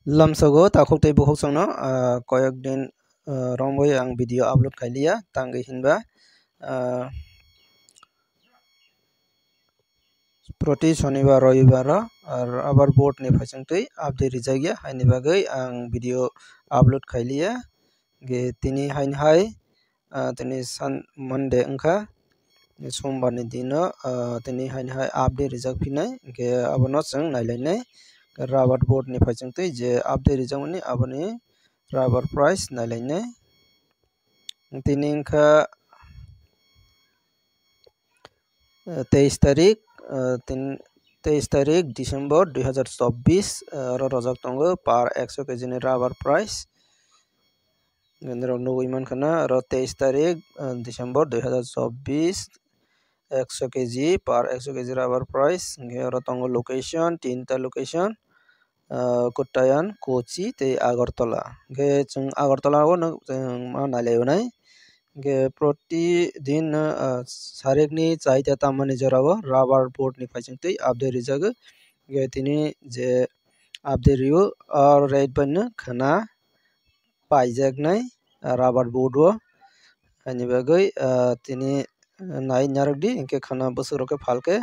Lamsago takuk tei buhok sangno koyok din romboi ang video upload kailia tanggi hinba proti shonibar roibar abar board ni phasingtui update rijagya haini bagai ang video upload kailia ge tini hain hai tini san Monday wngkha sombar ni dino tini hain hai update rijak pinai ge abono chang nailainai rubber board ni phasingtui je update rijakmani aboni rubber price nailainai tini wngkha 23 tarik 23 tarik December 2024 ro rojak tongo par 100 kg ni rubber price nugui mankana ro 23 tarik December 2024 100 kg par 100 kg rubber price ro tongo location tinta location Kottayan Kochi tei Agartala ge chung Agartala o ma nailaionai ge प्रतिदिन सारेकनि चाहिदा तामani jorao rubber board ni phasingtui update rijago ge tini je update rio or rate banno khana paijaknai rubber board o ani bagai tini nai narokdi ingke khana bosok phalke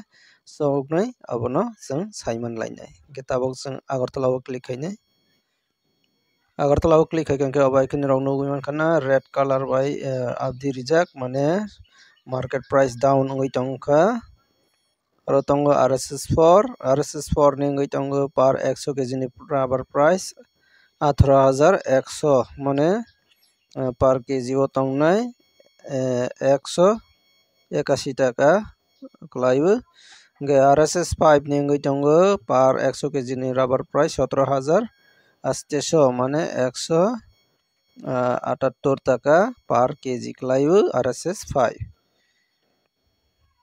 choknai abono chung saiman lainai ge tabok chung Agartala o click khainai Agartala o click khaikhe obai khini rok nugui mankana red color bai update rijak mane market price down wngoi tongkha aro tongo RSS4 ni wngoi tongo par 100 kg ni rubber price 18100 mane par kg o tongnai 181 taka klaibo ge RSS5 ni wngoi tongo par 100 kg ni rubber price 17800 mane 178 taka par kg klaibo RSS5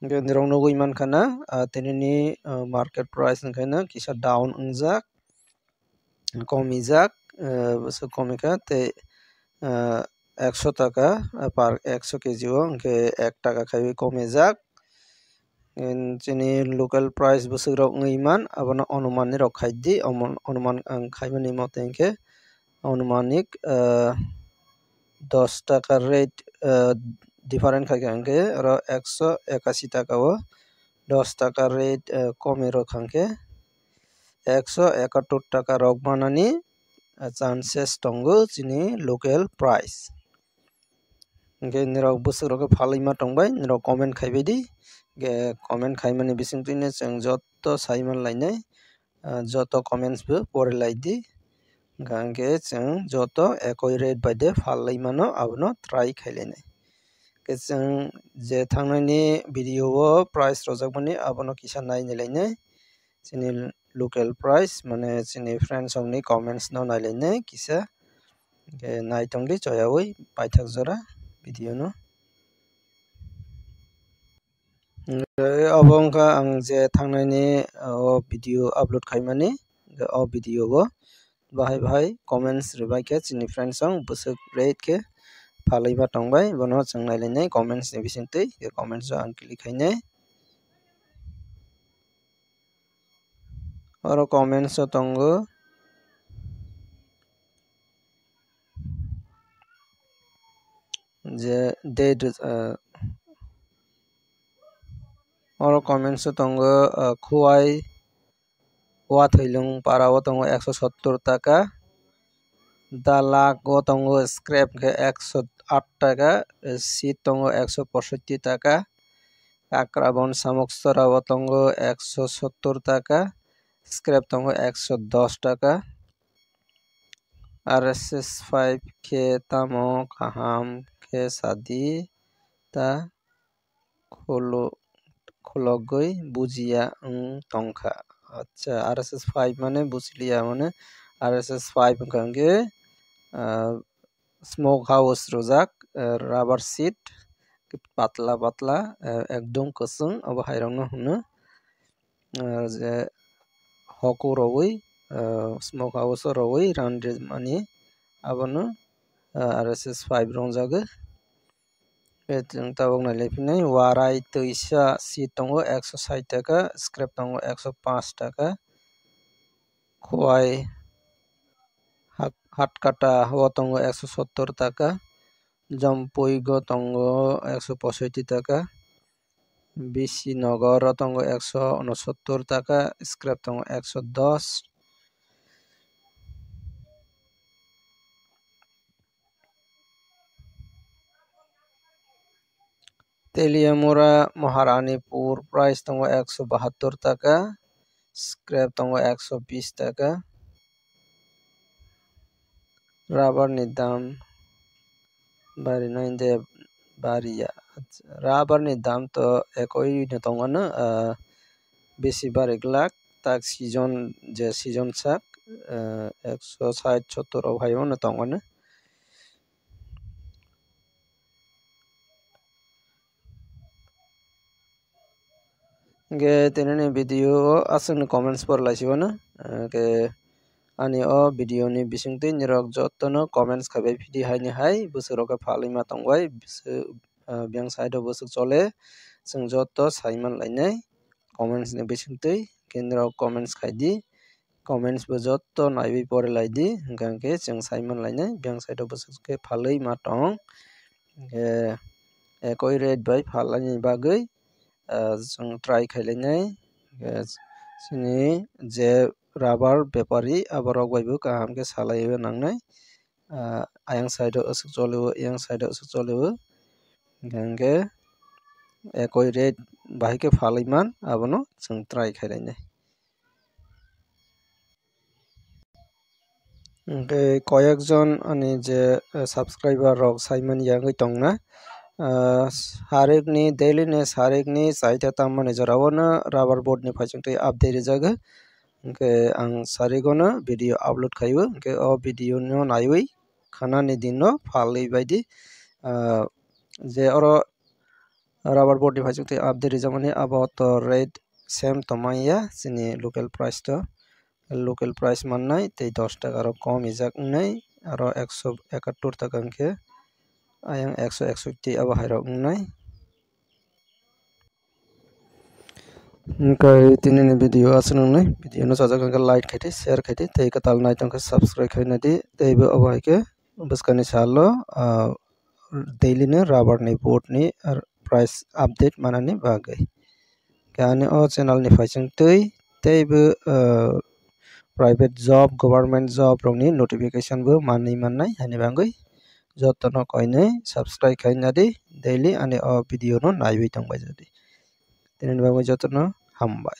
nirok nugui mankana tinini market price wngkhaina kisa down wngjak komijak bwsuk komikha tei 100 taka par 100 kg o hingke 1 taka khaiwi komijak chini local price bwsuk rok wngman abono anuman ni rok khaidi anuman ang khaimani mote hingke anumanik 10 taka rate different khaikha hingke aro 181 taka o 10 taka rate komi rok hingke 171 taka rok manani chances tongo chini local price hingke nirok bwsuk rok phalima tongbai nirok comment khaibai di ge comment khaimani bisingtui no chong joto saiman lainai joto comments bo porilai di hingke chong joto ekoi rate bai de phallai mano abono try khailainai ke chong je thangnani video o price rojakmani abono kisa nainai lainai chini local price mane chini friends rok ni comments no nailainai kisa naitongdi choyawi paithak jora video no abo wngkha ang je thangnani o video upload khaimani o video o bahai comments rwbaikhe chini friends rok bwsuk rate khe phalaiba tongbai bono chong nailainai comments ni bisingtui comments o ang click khainai oro comments o tongo je date oro comments o tongo khuwai wathailung para o tongo 170 taka dalak o tongo scrap khe 108 taka seat tongo 165 taka Kakrabon Samoksara o tongo 170 taka scrap tongo 110 taka RSS5 khe tamo kaham khe sadi ta khulogoi bujia tongkha acha RSS5 mane bujliya mane RSS5 wngkha hingke smoke house rojak rubber sheet patla patla ekdom kwchwng abo hairok no hino je hoku rowi smoke house o rowi rounded mani abono RSS5 rongjago tabuk nailaiphinai warai twisa seat tongo 160 taka scrap tongo 105 taka khuwai হাটকাটা O tongo 170 টাকা, জম্পুইগো tongo 165 টাকা, বিশিনগর tongo 169 টাকা, scrap tongo 110, Teliamura Maharanipur price tongo 172 টাকা, scrap tongo 120 টাকা। রাবারনি দাম বাড়িয়া রাবারনি দাম তো একই tongono বেশি বাড়িগলাক তাক season সাক 160-70 অভাইও tongono। Ge tenene video asung comments por laisibono ke ani o video ni bisingtui nirok jottono comments khabai pidi haini hai busuk phalima tongbai byang side o busuk chole chung jotto saiman lainai comments ni bisingtui kenrok comments khaidi comments bo jotto naibi pore laidi hingkangke chung saiman lainai byang side o busuk ke phalui ma tong ekoi rate bai phalani bagui जों try खालायनाय जोंनि जे rubber बेपारी आबारक बायबो काहामके सालायो नांनाय आयां side असुक चलेबो yang side असुक चलेबो Gange एकoi rate बाहिके फालैमान आबनो जों ट्राई खालायनाय কয়েকজন अनि जे সাবস্ক্রাইবার রক সাইমান ইয়াঙ্গই টংনা हारेकनि डेलीनि सारेकनि साइटा ताममाने जरावनो राबार बोर्डनि फाइजोंथै आपडेट जागो ओंके आं सारेगनो भिडिअ आपलोड खाइबो ओंके अ भिडिअनो नायबै खानानि दिननो फालै बायदि जे अर राबार बोर्डनि फाइजोंथै आपडेट जामाने अबाउट रेट सेम तमाया जोंनि लोकेल प्राइस माननाय तै 10 टाका आरो कम इजाक नै आरो 171 टाका ओंके ayang 161 aba hairok nai kai tinini video asung nai video no sajak ka like khaiti share khaiti tei ka tal nai tongka subscribe khaina di tei bo aba ke buskani salo daily ne rubber ni board ni price update manani bagai kani o channel ni faising tei bo private job government job rokni notification bo manni mannai hani bangui jottono koinai subscribe khaina di daily ani o video no naibai tongbai jadi tinini bagui jottono hambai।